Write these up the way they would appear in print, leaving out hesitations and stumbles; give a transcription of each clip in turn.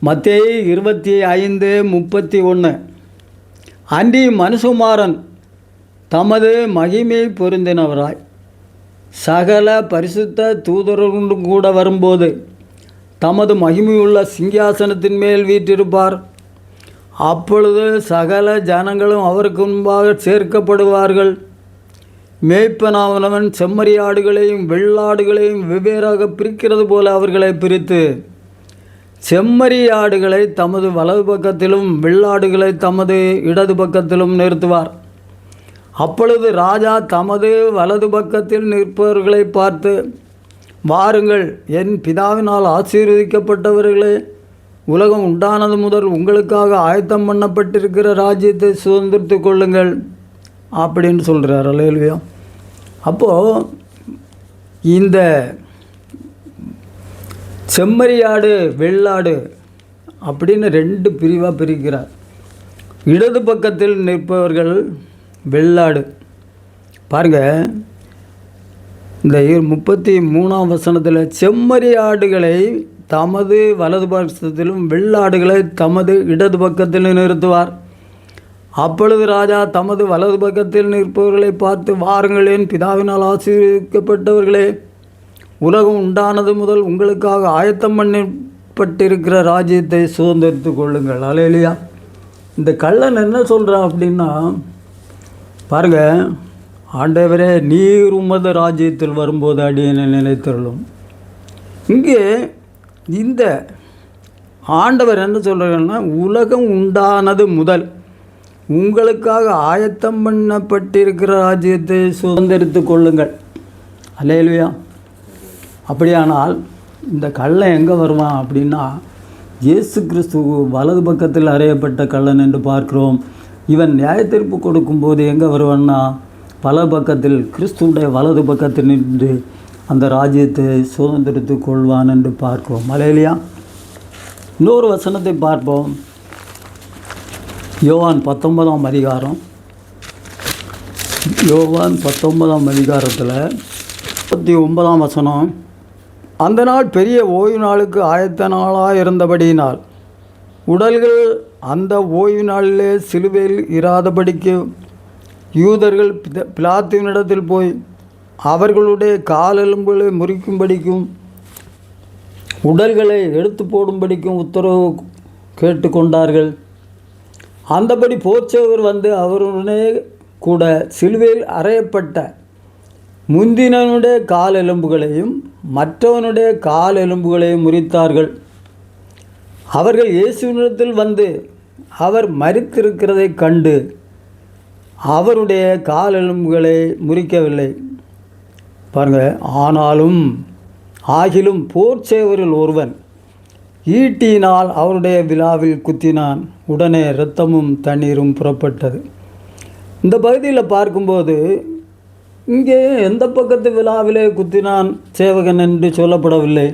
மத்தேயு 25:31. அன்றி மனுஷகுமாரன் தமது மகிமை பொருந்தினவராய் சகல பரிசுத்த தூதரோடு கூட வரும்போது தமது மகிமையுள்ள சிங்காசனத்தின் மேல் வீற்றிருப்பார். அப்பொழுது சகல ஜனங்களும் அவருக்கு முன்பாக சேர்க்கப்படுவார்கள். மேய்ப்பனானவன் செம்மறியாடுகளையும் வெள்ளாடுகளையும் வெவ்வேறாக பிரிக்கிறது போல அவர்களை பிரித்து செம்மறியாடுகளை தமது வலது பக்கத்திலும் வெள்ளாடுகளை தமது இடது பக்கத்திலும் நிறுத்துவார். அப்பொழுது ராஜா தமது வலது பக்கத்தில் நிற்பவர்களை பார்த்து, வாருங்கள், என் பிதாவினால் ஆசீர்வதிக்கப்பட்டவர்களே, உலகம் உண்டானது முதல் உங்களுக்காக ஆயத்தம் பண்ணப்பட்டிருக்கிற ராஜ்யத்தை சுதந்திரித்து கொள்ளுங்கள் அப்படின்னு சொல்கிறார். அல்லேலூயா. அப்போது இந்த செம்மறியாடு வெள்ளாடு அப்படின்னு ரெண்டு பிரிவாக பிரிக்கிறார். இடது பக்கத்தில் நிற்பவர்கள் வெள்ளாடு. பாருங்கள், இந்த 33ஆம் வசனத்தில் செம்மறியாடுகளை தமது வலது பக்கத்திலும் வெள்ளாடுகளை தமது இடது பக்கத்தில் நிறுத்துவார். அப்பொழுது ராஜா தமது வலது பக்கத்தில் நிற்பவர்களை பார்த்து, வாருங்களேன், பிதாவினால் ஆசீர்வதிக்கப்பட்டவர்களே, உலகம் உண்டானது முதல் உங்களுக்காக ஆயத்தம் பண்ணப்பட்டிருக்கிற ராஜ்யத்தை சுதந்திரித்து கொள்ளுங்கள். அல்லேலூயா. இந்த கள்ளன் என்ன சொல்கிறான் அப்படின்னா, பாருங்கள், ஆண்டவரே, நீர் உமது ராஜ்யத்தில் வரும்போது அடியேனை நினைத்தருளும். இங்கே இந்த ஆண்டவர் என்ன சொல்கிறாருன்னா, உலகம் உண்டானது முதல் உங்களுக்காக ஆயத்தம் பண்ணப்பட்டிருக்கிற ராஜ்யத்தை சுதந்திரித்து கொள்ளுங்கள். அல்லேலூயா. அப்படியானால் இந்த கள்ளன் எங்கே வருவான் அப்படின்னா, இயேசு கிறிஸ்து வலது பக்கத்தில் அறையப்பட்ட கள்ளன் என்று பார்க்கிறோம். இவன் நியாயத்தீர்ப்பு கொடுக்கும்போது எங்கே வருவான்னா, வலது பக்கத்தில், கிறிஸ்துவுடைய வலது பக்கத்தில் நின்று அந்த ராஜ்யத்தை சுதந்திரித்து கொள்வான் என்று பார்க்கிறோம். அல்லேலூயா. இன்னொரு வசனத்தை பார்ப்போம். யோவான் 19ஆம் அதிகாரம். யோவான் 19ஆம் அதிகாரத்தில் 39ஆம் வசனம். அந்த நாள் பெரிய ஓய்வு நாளுக்கு ஆயத்த நாளாக இருந்தபடியினால் உடல்கள் அந்த ஓய்வு நாளிலே சிலுவையில் இராதபடிக்கு யூதர்கள் பிலாத்துவினிடத்தில் போய் அவர்களுடைய காலெலும்புகளை முறிக்கும்படிக்கும் உடல்களை எடுத்து போடும்படிக்கும் உத்தரவு கேட்டுக்கொண்டார்கள். அந்தபடி போர்ச்சவர் வந்து அவருடனே கூட சிலுவையில் அறையப்பட்ட முந்தினனுடைய கால் எலும்புகளையும் மற்றவனுடைய கால் எலும்புகளையும் முறித்தார்கள். அவர்கள் இயேசுவினிடத்தில் வந்து அவர் மரித்திருக்கிறதை கண்டு அவருடைய கால் எலும்புகளை முறிக்கவில்லை. பாருங்கள், ஆகிலும் போர்ச்சேவரில் ஒருவன் ஈட்டியினால் அவருடைய விலாவில் குத்தினான். உடனே இரத்தமும் தண்ணீரும் புறப்பட்டது. இந்த பகுதியில் பார்க்கும்போது இங்கே எந்த பக்கத்து விழாவிலே குத்தினான் சேவகன் என்று சொல்லப்படவில்லை.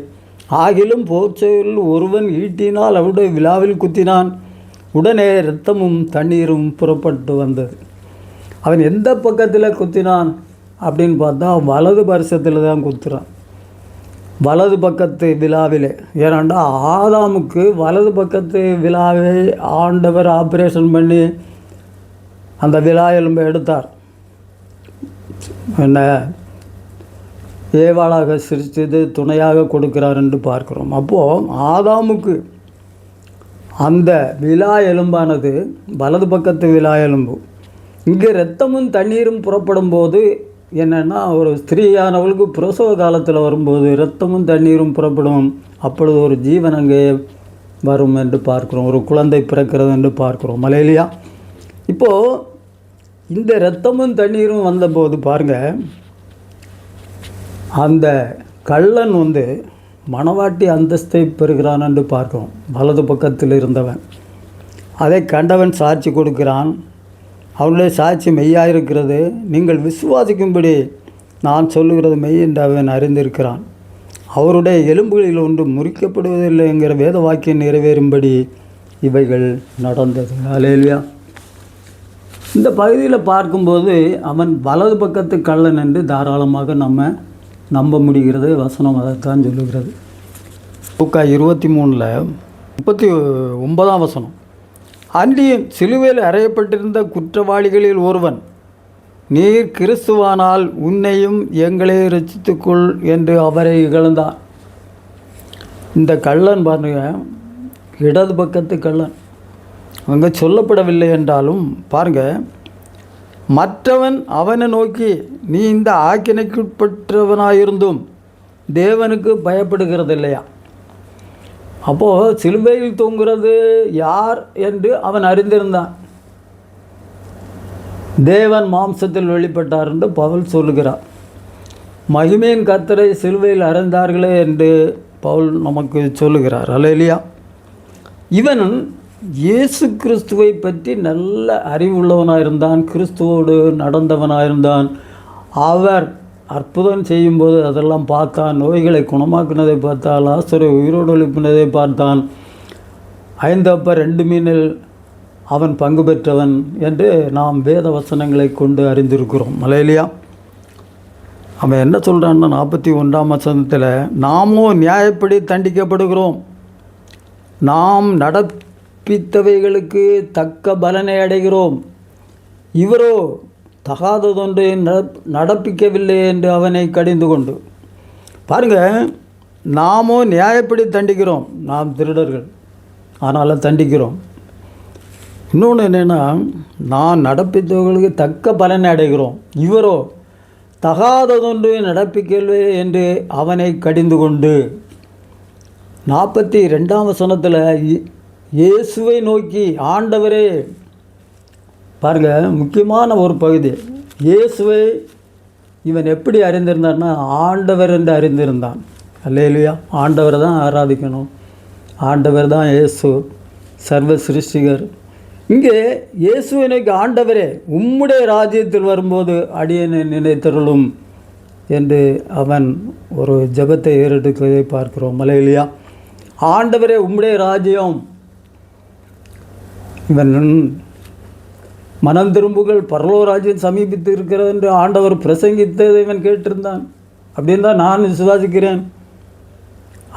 ஆகிலும் போர்ச்சேவரில் ஒருவன் ஈட்டினால் அவருடைய விழாவில் குத்தினான். உடனே இரத்தமும் தண்ணீரும் புறப்பட்டு வந்தது. அவன் எந்த பக்கத்தில் குத்தினான் அப்படின்னு பார்த்தா வலது பரிசத்தில் தான் குத்துறான், வலது பக்கத்து விழாவிலே. ஏன்னாண்டா ஆதாமுக்கு வலது பக்கத்து விழாவை ஆண்டவர் ஆப்ரேஷன் பண்ணி அந்த விழா எலும்பை எடுத்தார். என்ன ஏவாளாக சிரித்தது துணையாக கொடுக்கிறார் என்று பார்க்கிறோம். அப்போது ஆதாமுக்கு அந்த விழா எலும்பானது வலது பக்கத்து விழா எலும்பு. இங்கே இரத்தமும் தண்ணீரும் புறப்படும் போது என்னென்னா, ஒரு ஸ்திரீயானவளுக்கு பிரசவ காலத்தில் வரும்போது இரத்தமும் தண்ணீரும் புறப்படும். அப்பொழுது ஒரு ஜீவன் அங்கே வரும் என்று பார்க்கிறோம், ஒரு குழந்தை பிறக்கிறது என்று பார்க்கிறோம். அல்லேலூயா. இப்போது இந்த இரத்தமும் தண்ணீரும் வந்தபோது பாருங்கள், அந்த கள்ளன் வந்து மணவாட்டி அந்தஸ்தை பெறுகிறான் என்று பார்க்கிறோம். வலது பக்கத்தில் இருந்தவன் அதை கண்டவன் சாட்சி கொடுக்கிறான். அவனுடைய சாட்சி மெய்யாயிருக்கிறது, நீங்கள் விசுவாசிக்கும்படி நான் சொல்லுகிறது மெய் என்று அவன் அறிந்திருக்கிறான். அவருடைய எலும்புகளில் ஒன்று முறிக்கப்படுவதில்லை என்கிற வேத வாக்கியம் நிறைவேறும்படி இவைகள் நடந்தது. அல்லேலூயா. இந்த பகுதியில் பார்க்கும்போது அவன் வலது பக்கத்து கள்ளன் என்று தாராளமாக நம்ம நம்ப முடிகிறது. வசனம் அதைத்தான் சொல்லுகிறது. லூக்கா 23 39 அன்றியும் சிலுவையில் அறையப்பட்டிருந்த குற்றவாளிகளில் ஒருவன், நீர் கிறிஸ்துவானால் உன்னையும் எங்களை ரட்சித்துக்கொள் என்று அவரை இகழ்ந்தான். இந்த கள்ளன் பாருங்க, இடது பக்கத்து கள்ளன், அங்கே சொல்லப்படவில்லை என்றாலும் பாருங்கள், மற்றவன் அவனை நோக்கி, நீ இந்த ஆக்கினைக்குட்பட்டவனாயிருந்தும் தேவனுக்கு பயப்படுகிறது இல்லையா? அப்போது சிலுவையில் தொங்குறது யார் என்று அவன் அறிந்திருந்தான். தேவன் மாம்சத்தில் வெளிப்பட்டார் என்று பவுல் சொல்லுகிறார். மகிமையின் கர்த்தரை சிலுவையில் அறைந்தார்களே என்று பவுல் நமக்கு சொல்லுகிறார். அல்லேலூயா. இவன் இயேசு கிறிஸ்துவை பற்றி நல்ல அறிவுள்ளவனாயிருந்தான், கிறிஸ்துவோடு நடந்தவனாயிருந்தான். அவர் அற்புதம் செய்யும்போது அதெல்லாம் பார்த்தான், நோய்களை குணமாக்குனதை பார்த்தான், லாசரை உயிரோடு எழுப்பினதை பார்த்தான், 5 அப்பம் 2 மீனில் அவன் பங்கு பெற்றவன் என்று நாம் வேத வசனங்களை கொண்டு அறிந்திருக்கிறோம். அல்லேலூயா. அவன் என்ன சொல்கிறான்னா 41ஆம் வசனத்தில், நாமோ நியாயப்படி தண்டிக்கப்படுகிறோம், நாம் நடப்பித்தவைகளுக்கு தக்க பலனை அடைகிறோம், இவரோ தகாததொன்று நடப்பிக்கவில்லை என்று அவனை கடிந்து கொண்டு. பாருங்கள், நாமோ நியாயப்படி தண்டிக்கிறோம், நாம் திருடர்கள் ஆனாலும் தண்டிக்கிறோம். இன்னொன்று என்னென்னா, நான் நடப்பித்தவர்களுக்கு தக்க பலனை அடைகிறோம், இவரோ தகாததொன்று நடப்பிக்கவில்லை என்று அவனை கடிந்து கொண்டு. 42ஆம் வசனத்தில் இயேசுவை நோக்கி, ஆண்டவரே, பாருங்கள், முக்கியமான ஒரு பகுதி, இயேசுவை இவன் எப்படி அறிந்திருந்தான்னா, ஆண்டவர் என்று அறிந்திருந்தான். அல்லேலூயா. ஆண்டவரை தான் ஆராதிக்கணும், ஆண்டவர் தான் இயேசு, சர்வ சிருஷ்டிகர். இங்கே இயேசுவை நோக்கி, ஆண்டவரே, உம்முடைய ராஜ்யத்தில் வரும்போது அடியேனை நினைத்தருளும் என்று அவன் ஒரு ஜெபத்தை ஏறெடுக்கிறதை பார்க்கிறோம். அல்லேலூயா. ஆண்டவரே, உம்முடைய ராஜ்யம், இவன் மனம் திரும்புகள், பரலோக ராஜ்யம் சமீபித்து இருக்கிறது என்று ஆண்டவர் பிரசங்கித்ததை இவன் கேட்டிருந்தான். அப்படின்னு தான் நான் விசுவாசிக்கிறேன்.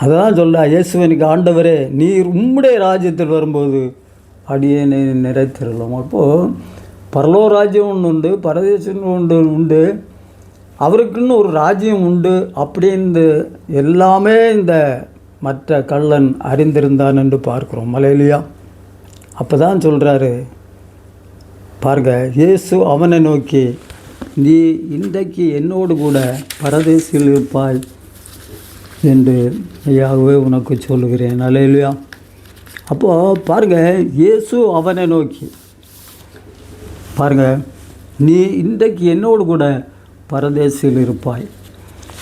அதுதான் சொல்ல, இயேசுவனுக்கு, ஆண்டவரே, நீர் உம்முடைய ராஜ்யத்தில் வரும்போது அடியேனை நிறைத்திருளும். அப்போது பரலோக ராஜ்யம் ஒன்று உண்டு, பரதேசம் ஒன்று உண்டு, அவருக்குன்னு ஒரு ராஜ்யம் உண்டு அப்படின்னு எல்லாமே இந்த மற்ற கள்ளன் அறிந்திருந்தான் என்று பார்க்குறோம். அல்லேலூயா. அப்போ தான் சொல்கிறாரு பாருங்க, இயேசு அவனை நோக்கி, நீ இன்றைக்கு என்னோடு கூட பரதேசில் இருப்பாய் என்று ஐயாவே உனக்கு சொல்லுகிறேன். அல்லேலூயா. அப்போது பாருங்கள், இயேசு அவனை நோக்கி, பாருங்கள், நீ இன்றைக்கு என்னோடு கூட பரதேசில் இருப்பாய்.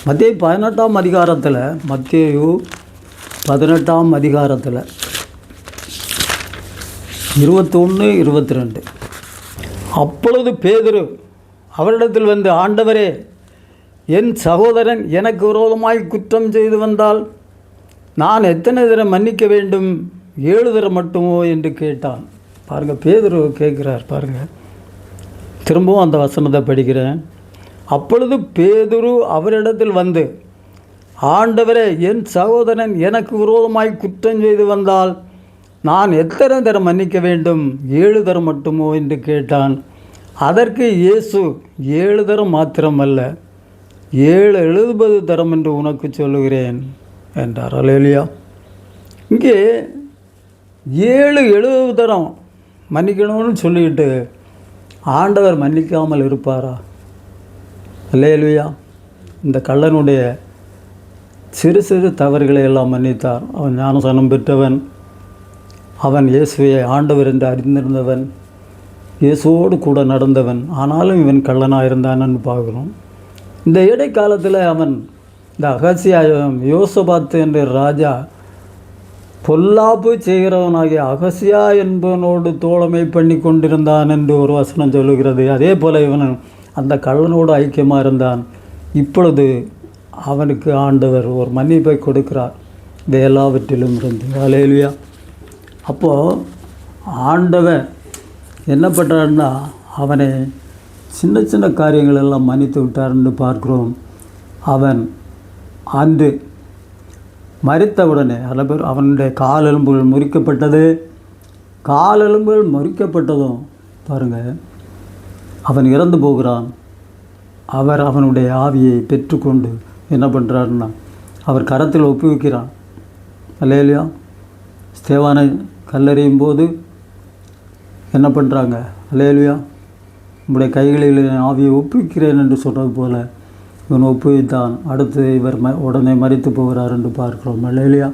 மத்தேயு 18ஆம் அதிகாரத்தில், மத்தேயு 18ஆம் அதிகாரத்தில் 21, 22, அப்பொழுது பேதுரு அவரிடத்தில் வந்து, ஆண்டவரே, என் சகோதரன் எனக்கு விரோதமாய் குற்றம் செய்து வந்தால் நான் எத்தனை தரம் மன்னிக்க வேண்டும்? 7 தரம் மட்டுமோ என்று கேட்டான். பாருங்கள், பேதுரு கேட்குறார். பாருங்கள், திரும்பவும் அந்த வசனத்தை படிக்கிறேன். அப்பொழுது பேதுரு அவரிடத்தில் வந்து, ஆண்டவரே, என் சகோதரன் எனக்கு விரோதமாய் குற்றம் செய்து வந்தால் நான் எத்தனை தரம் மன்னிக்க வேண்டும்? 7 தரம் மட்டுமோ என்று கேட்டான். அதற்கு இயேசு, 7 தரம் மாத்திரமல்ல, 70 தரம் என்று உனக்கு சொல்லுகிறேன் என்றார். அல்லேலூயா. இங்கே 70 தரம் மன்னிக்கணும்னு சொல்லிக்கிட்டு ஆண்டவர் மன்னிக்காமல் இருப்பாரா? அல்லேலூயா. இந்த கள்ளனுடைய சிறு சிறு தவறுகளை எல்லாம் மன்னித்தார். அவன் ஞானஸ்நானம் பெற்றவன், அவன் இயேசுவை ஆண்டவர் என்று அறிந்திருந்தவன், இயேசுவோடு கூட நடந்தவன். ஆனாலும் இவன் கள்ளனாக இருந்தான்னு பார்க்கணும். இந்த இடைக்காலத்தில் அவன் இந்த அகசியா, யோசபாத் என்ற ராஜா பொல்லாப்பு செய்கிறவனாகிய அகசியா என்பவனோடு தோழமை பண்ணி கொண்டிருந்தான் என்று ஒரு வசனம் சொல்லுகிறது. அதே போல் இவன் அந்த கள்ளனோடு ஐக்கியமாக இருந்தான். இப்பொழுது அவனுக்கு ஆண்டவர் ஒரு மன்னிப்பை கொடுக்கிறார் இந்த எல்லாவற்றிலும் இருந்து. அல்லேலூயா. அப்போது ஆண்டவர் என்ன பண்ணுறாருன்னா, அவனை சின்ன சின்ன காரியங்கள் எல்லாம் மன்னித்து விட்டார்னு பார்க்குறோம். அவன் அன்று மரித்தவுடனே பல பேர் அவனுடைய காலெலும்புகள் முறிக்கப்பட்டது. காலெலும்புகள் முறிக்கப்பட்டதும் பாருங்கள், அவன் இறந்து போகிறான். அவர் அவனுடைய ஆவியை பெற்றுக்கொண்டு என்ன பண்ணுறாருன்னா அவர் கரத்தில் ஒப்புவிக்கிறான். அல்லேலூயா. ஸ்தேவானை கல்லெறியும் போது என்ன பண்ணுறாங்க? அல்லேலூயா, உங்களுடைய கைகளில் ஆவியை ஒப்புவிக்கிறேன் என்று சொன்னது போல இவன் ஒப்புவித்தான். அடுத்து இவர் உடனே மரித்து போகிறார் என்று பார்க்கிறோம். அல்லேலூயா.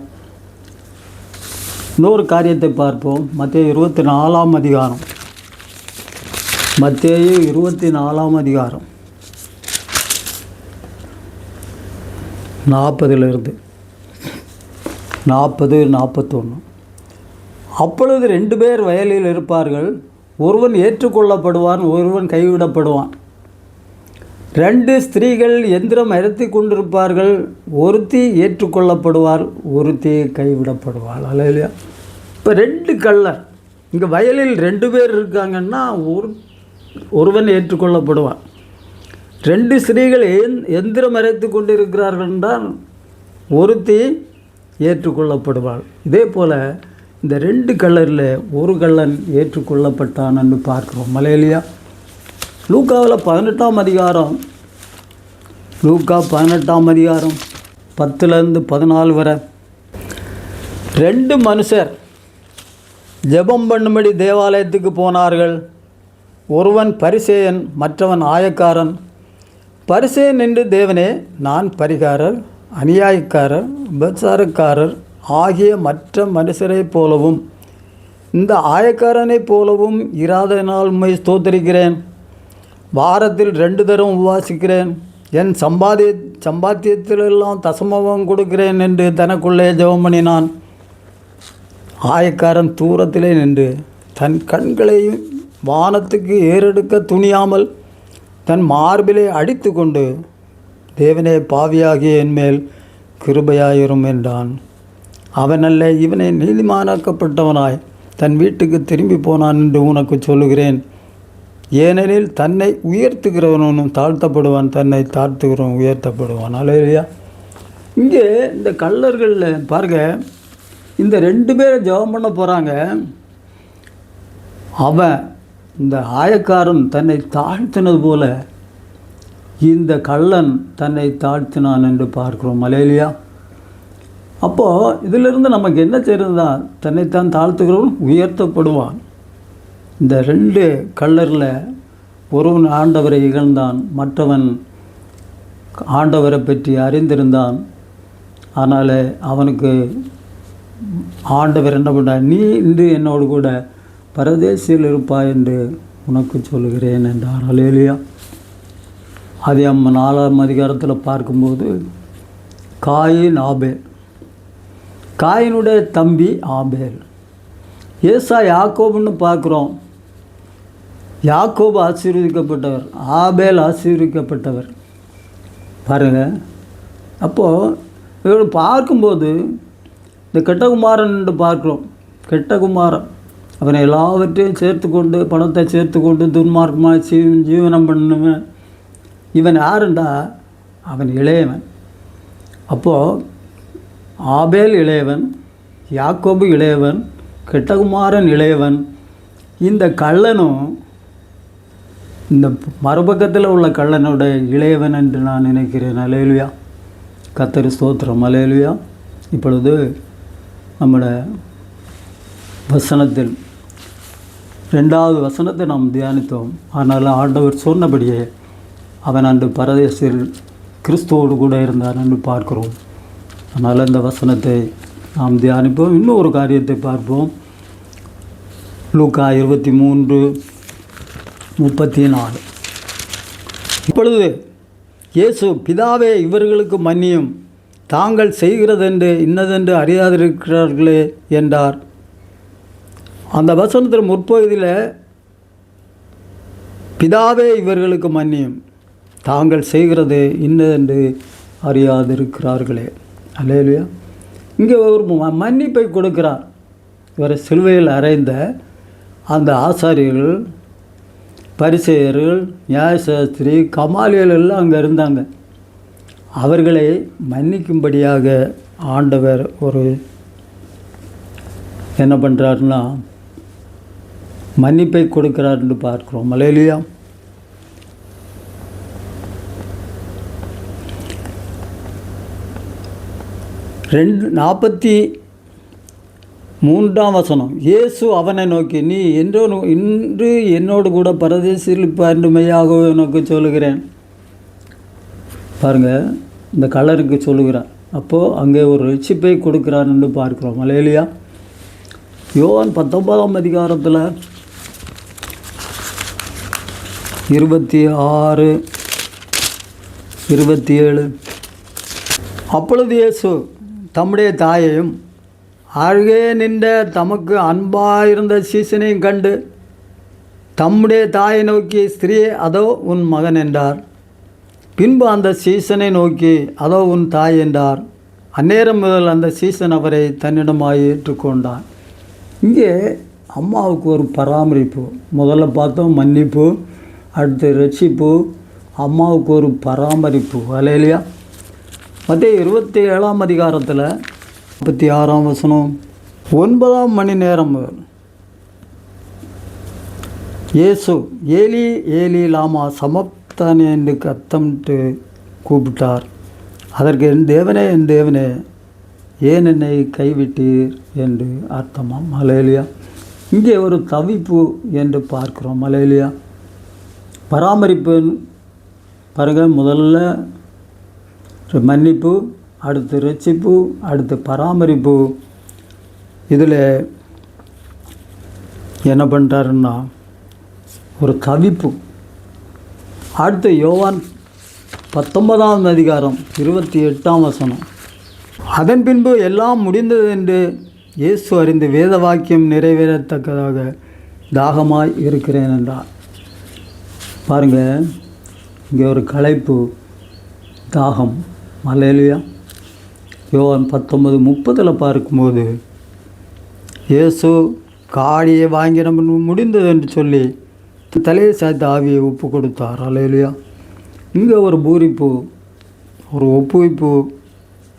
இன்னொரு காரியத்தை பார்ப்போம். மத்தேயு 24ஆம் அதிகாரம். மத்தேயு 24ஆம் அதிகாரம் 40 41. அப்பொழுது 2 பேர் வயலில் இருப்பார்கள், ஒருவன் ஏற்றுக்கொள்ளப்படுவான், ஒருவன் கைவிடப்படுவான். 2 ஸ்திரீகள் எந்திரம் அரைத்து கொண்டிருப்பார்கள், ஒருத்தி ஏற்றுக்கொள்ளப்படுவார், ஒருத்தி கைவிடப்படுவாள். அல்லேலூயா. இப்போ 2 கள்ளர் இங்கே வயலில் 2 பேர் இருக்காங்கன்னா ஒருவன் ஏற்றுக்கொள்ளப்படுவான். 2 ஸ்திரீகள் எந்திரம் அரைத்து கொண்டு இருக்கிறார்கள் என்றால் ஒருத்தி ஏற்றுக்கொள்ளப்படுவாள். இதே போல் இந்த 2 கள்ளரில் ஒரு கள்ளன் ஏற்றுக்கொள்ளப்பட்டான் என்று பார்க்கிறோம். அல்லேலூயா. லூக்காவில் 18ஆம் அதிகாரம், லூக்கா 18ஆம் அதிகாரம் 10-14 வரை 2 மனுஷர் ஜெபம் பண்ணும்படி தேவாலயத்துக்கு போனார்கள். ஒருவன் பரிசேயன், மற்றவன் ஆயக்காரன். பரிசேயன் என்று, தேவனே, நான் பரிகாரர், அநியாயக்காரர், உபசாரக்காரர் ஆகிய மற்ற மனுஷரைப் போலவும் இந்த ஆயக்காரனைப் போலவும் இராதனால் உம்மை ஸ்தோத்திரிக்கிறேன். வாரத்தில் 2 தரம் உபவாசிக்கிறேன். என் சம்பாத்தியத்திலெல்லாம் தசமம் கொடுக்கிறேன் என்று தனக்குள்ளே ஜெபம் பண்ணினான். ஆயக்காரன் தூரத்திலே நின்று தன் கண்களையும் வானத்துக்கு ஏறெடுக்க துணியாமல் தன் மார்பிலே அடித்து கொண்டு, தேவனே, பாவியாகிய என்மேல் கிருபையாயிரும் என்றான். அவனல்ல, இவனை நீதிமானாக்கப்பட்டவனாய் தன் வீட்டுக்கு திரும்பி போனான் என்று உனக்கு சொல்லுகிறேன். ஏனெனில் தன்னை உயர்த்துகிறவனும் தாழ்த்தப்படுவான், தன்னை தாழ்த்துகிறவன் உயர்த்தப்படுவான். அல்லேலூயா. இங்கே இந்த கள்ளர்களில் பாருங்க, இந்த 2 பேரை ஜெபம் பண்ண போகிறாங்க. அவன், இந்த ஆயக்காரன் தன்னை தாழ்த்தினது போல இந்த கள்ளன் தன்னை தாழ்த்தினான் என்று பார்க்கிறோம். அல்லேலூயா. அப்போது இதிலிருந்து நமக்கு என்ன தெரியுதுன்னா, தன்னைத்தான் தாழ்த்துகிறவன் உயர்த்தப்படுவான். இந்த 2 கள்ளரில் ஒருவன் ஆண்டவரை இகழ்ந்தான், மற்றவன் ஆண்டவரை பற்றி அறிந்திருந்தான். ஆனால் அவனுக்கு ஆண்டவர் என்ன பண்ணார்? நீ இன்று என்னோடு கூட பரதேசியில் இருப்பாய் என்று உனக்கு சொல்லுகிறேன் என்றார். அல்லேலூயா. ஆதியாகமம் 4ஆம் அதிகாரத்தில் பார்க்கும்போது காயின், ஆபேல், காயினுடைய தம்பி ஆபேல். ஏசா யாக்கோபுன்னு பார்க்குறோம். யாக்கோபு ஆசீர்வதிக்கப்பட்டவர், ஆபேல் ஆசீர்வதிக்கப்பட்டவர். பாருங்கள். அப்போது இவர்கள் பார்க்கும்போது இந்த கெட்டகுமாரன் என்று பார்க்குறோம். கெட்டகுமாரன் அவனை எல்லாவற்றையும் சேர்த்து கொண்டு, பணத்தை சேர்த்து கொண்டு துன்மார்க்கமாக ஜீவனம் பண்ணுவேன். இவன் யாருண்டா? அவன் இளையவன். அப்போது ஆபேல் இளையவன், யாக்கோபு இளையவன், கெட்டகுமாரன் இளையவன். இந்த கள்ளனும் இந்த மறுபக்கத்தில் உள்ள கள்ளனோட இளையவன் என்று நான் நினைக்கிறேன். அல்லேலூயா. கர்த்தருக்கு ஸ்தோத்திரம். அல்லேலூயா. இப்பொழுது நம்முடைய வசனத்தில் 2வது வசனத்தை நாம் தியானித்தோம். ஆனால் ஆண்டவர் சொன்னபடியே அவன் அன்று பரதேசில் கிறிஸ்துவோடு கூட இருந்தான் என்று பார்க்கிறோம். அதனால் இந்த வசனத்தை நாம் தியானிப்போம். இன்னொரு காரியத்தை பார்ப்போம். லூக்கா 23:34. இப்பொழுது இயேசு, பிதாவே, இவர்களுக்கு மன்னியும், தாங்கள் செய்கிறதென்று இன்னதென்று அறியாதிருக்கிறார்களே என்றார். அந்த வசனத்தில் முற்பகுதியில் பிதாவே, இவர்களுக்கு மன்னியும், தாங்கள் செய்கிறது இன்னதென்று அறியாதிருக்கிறார்களே. அல்லேலூயா. இங்கே ஒரு மன்னிப்பை கொடுக்கிறார். இவரை சிலுவையில் அறைந்த அந்த ஆசாரியர்கள், பரிசேயர்கள், நியாயசாஸ்திரி, கமாலியல் எல்லாம் அங்கே இருந்தாங்க. அவர்களை மன்னிக்கும்படியாக ஆண்டவர் என்ன பண்ணுறாருன்னா மன்னிப்பை கொடுக்கிறார்னு பார்க்குறோம். அல்லேலூயா. நாற்பத்தி 43 இயேசு அவனை நோக்கி, நீ இன்று என்னோடு கூட பரதேசில் இருப்பாய் மெய்யாகவே உனக்கு சொல்லுகிறேன். பாருங்கள், இந்த கலருக்கு சொல்லுகிறார். அப்போது அங்கே ஒரு ரட்சிப்பை கொடுக்குறாருன்னு பார்க்குறோம். அல்லேலூயா. யோவான் 19ஆம் அதிகாரத்தில் 26, 27. அப்பொழுது இயேசு தம்முடைய தாயையும் அருகே நின்ற தமக்கு அன்பாயிருந்த சீசனையும் கண்டு தம்முடைய தாயை நோக்கி, ஸ்திரீயே, அதோ உன் மகன் என்றார். பின்பு அந்த சீசனை நோக்கி, அதோ உன் தாய் என்றார். அந்நேரம் முதல் அந்த சீசன் அவரை தன்னிடமாய் ஏற்றுக்கொண்டான். இங்கே அம்மாவுக்கு ஒரு பராமரிப்பு. முதல்ல பார்த்தோம் மன்னிப்பு, அடுத்து ரட்சிப்பு, அம்மாவுக்கு ஒரு பராமரிப்பு. அல்லேலூயா. மத்தேயு 27ஆம் அதிகாரத்தில் 46ஆம் வசனம், 9ஆம் மணி நேரம் இயேசு ஏலி ஏலி லாமா சமப்தானே என்று கத்தம்ட்டு கூப்பிட்டார். அதற்கு, என் தேவனே என் தேவனே ஏன் என்னை கைவிட்டீர் என்று அர்த்தமாம். அல்லேலூயா. இங்கே ஒரு தவிப்பு என்று பார்க்கிறோம். அல்லேலூயா. பராமரிப்பு பாருங்கள், முதல்ல மன்னிப்பு, அடுத்து ரட்சிப்பு, அடுத்து பராமரிப்பு. இதில் என்ன பண்ணுறாருன்னா ஒரு தவிப்பு. அடுத்து யோவான் 19ஆம் அதிகாரம் 28ஆம் வசனம், அதன் பின்பு எல்லாம் முடிந்தது என்று இயேசு அறிந்து வேத வாக்கியம் நிறைவேறத்தக்கதாக தாகமாய் இருக்கிறேன் என்றார். பாருங்கள், இங்கே ஒரு களைப்பு, தாகம். அல்லேலூயா. யோவான் 19:30 பார்க்கும்போது இயேசு காடியை வாங்கின முடிந்தது என்று சொல்லி தலையை சாய்த்து ஆவியை ஒப்பு கொடுத்தார். அல்லேலூயா. இங்கே ஒரு பூரிப்பு, ஒரு ஒப்புவிப்பு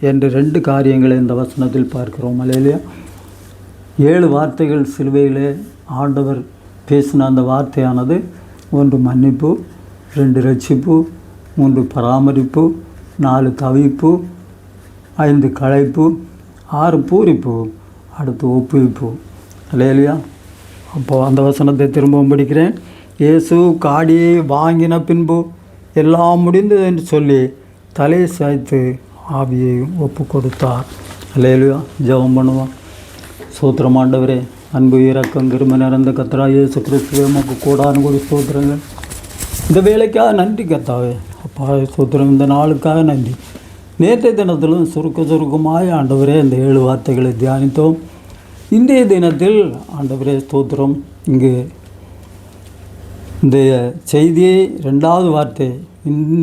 என்று 2 காரியங்களை இந்த வசனத்தில் பார்க்கிறோம். அல்லேலூயா. 7 வார்த்தைகள் சிலுவையிலே ஆண்டவர் பேசின அந்த வார்த்தையானது, 1 மன்னிப்பு, 2 ரட்சிப்பு, 3 பராமரிப்பு, 4 தவிப்பு, 5 களைப்பு, 6 பூரிப்பு, அடுத்து ஒப்புவிப்பு. அல்லேலூயா. அப்போது அந்த வசனத்தை திரும்பவும் படிக்கிறேன். இயேசு காடியை வாங்கின பின்பு எல்லாம் முடிந்தது என்று சொல்லி தலையை சாய்த்து ஆவியை ஒப்பு கொடுத்தார். அல்லேலூயா. ஜெபம் பண்ணுவோம். ஸ்தோத்திரம் ஆண்டவரே, அன்பு இரக்கம் கிருபை நிறைந்த கர்த்தராகிய இயேசு கிறிஸ்துவே, உமக்கு கோடான கோடி ஸ்தோத்திரங்கள். இந்த வேலைக்காக நன்றி கர்த்தாவே. அப்பா ஸ்தோத்திரம், இந்த நாளுக்காக நன்றி. நேற்றைய தினத்திலும் சுருக்கமாய் ஆண்டவரே இந்த 7 வார்த்தைகளை தியானித்தோம். இன்றைய தினத்தில் ஆண்டவரே ஸ்தோத்திரம், இங்கு இந்த செய்தியை 2வது வார்த்தை,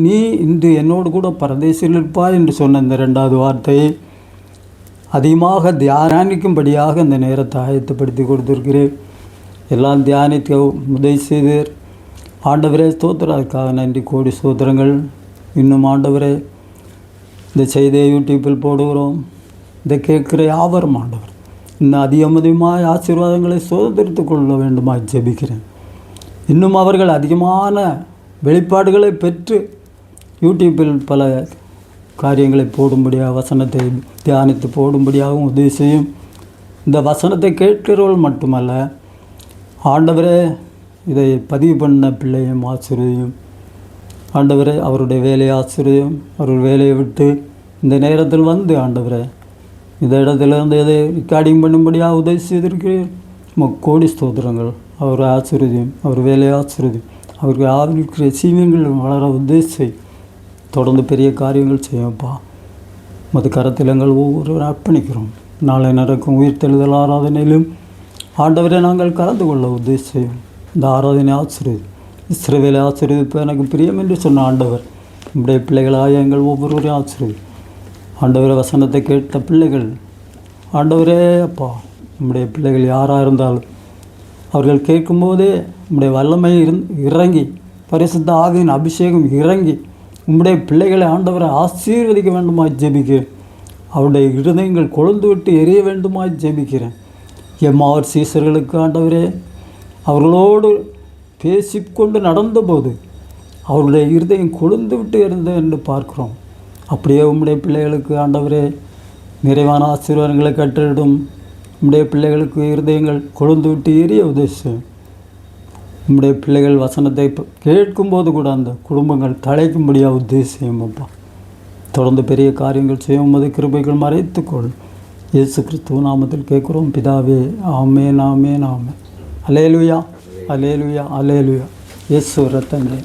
நீ இன்று என்னோடு கூட பரதேசில் இருப்பாய் என்று சொன்ன இந்த 2வது வார்த்தையை அதிகமாக தியானிக்கும்படியாக இந்த நேரத்தை ஆயத்தப்படுத்தி கொடுத்திருக்கிறேன். எல்லாம் தியானிக்க உதவி செய்தீர் ஆண்டவரே. ஸ்தோத்திரம், அதுக்காக நன்றி, கோடி ஸ்தோத்திரங்கள். இன்னும் ஆண்டவரே, இந்த செய்தியை யூடியூப்பில் போடுகிறோம். இதை கேட்குற யாவரும் ஆண்டவர் இன்னும் அதிகமாக ஆசீர்வாதங்களை சுதந்திரித்து கொள்ள வேண்டுமாய் ஜெபிக்கிறேன். இன்னும் அவர்கள் அதிகமான வெளிப்பாடுகளை பெற்று யூடியூப்பில் பல காரியங்களை போடும்படியாக, வசனத்தை தியானித்து போடும்படியாகவும் உதவி செய்யும். இந்த வசனத்தை கேட்கிறவர்கள் மட்டுமல்ல ஆண்டவரே, இதை பதிவு பண்ண பிள்ளையும் ஆசீர்வதியும் ஆண்டவரே. அவருடைய வேலையை ஆசீர்வதியும். அவருடைய வேலையை விட்டு இந்த நேரத்தில் வந்து ஆண்டவரே இந்த இடத்துலேருந்து எதை ரெக்கார்டிங் பண்ணும்படியாக உதவி செய்திருக்கிறேன். கோடி ஸ்தோத்திரங்கள். அவர் ஆசீர்வதியும், அவர் வேலையை ஆசீர்வதியும். அவருக்கு ஆவிக்கிற சீவியங்கள் வளர உதவி தொடர்ந்து பெரிய காரியங்கள் செய்யும்ப்பா. மது கரத்தில் எங்கள் ஒவ்வொருவரும் அர்ப்பணிக்கிறோம். நாளை நடக்கும் உயிர்த்தெழுதல் ஆராதனையிலும் ஆண்டவரை நாங்கள் கலந்து கொள்ள உதவி செய்யும். இந்த ஆராதனை ஆசிரியர் இஸ்ரவேலை ஆசீர்வதிப்பு எனக்கு பிரியம் என்று சொன்ன ஆண்டவர், நம்முடைய பிள்ளைகளாக எங்கள் ஒவ்வொருவரையும் ஆசீர்வதி. ஆண்டவரை வசனத்தை கேட்ட பிள்ளைகள் ஆண்டவரே அப்பா, நம்முடைய பிள்ளைகள் யாராக இருந்தாலும் அவர்கள் கேட்கும்போதே நம்முடைய வல்லமை இறங்கி, பரிசுத்த ஆவியின் அபிஷேகம் இறங்கி உம்முடைய பிள்ளைகளை ஆண்டவரை ஆசீர்வதிக்க வேண்டுமா ஜெபிக்க. அவருடைய இருதயங்கள் கொழுந்து விட்டு எரிய வேண்டுமாய் ஜெபிக்கிறேன். எம்மாவர் சீசர்களுக்கு ஆண்டவரே, அவர்களோடு பேசிக்கொண்டு நடந்தபோது அவருடைய இருதயம் கொழுந்து விட்டு எரிந்தது என்று பார்க்கிறோம். அப்படியே உம்முடைய பிள்ளைகளுக்கு ஆண்டவரே நிறைவான ஆசீர்வாதங்களை கட்டளிடும். உம்முடைய பிள்ளைகளுக்கு இருதயங்கள் கொழுந்து விட்டு எரிய உதேசம். உம்முடைய பிள்ளைகள் வசனத்தை கேட்கும்போது கூட அந்த குடும்பங்கள் தலைக்கும்படியாக உத்தேசியம் அப்பா. தொடர்ந்து பெரிய காரியங்கள் செய்யும் போது கிருபைகள் மறைத்துக்கொள். இயேசு கிறிஸ்துவ நாமத்தில் கேட்குறோம் பிதாவே. ஆமென், ஆமென், ஆமென். அல்லேலூயா, அல்லேலூயா, அல்லேலூயா. இயேசு ரத்தமே.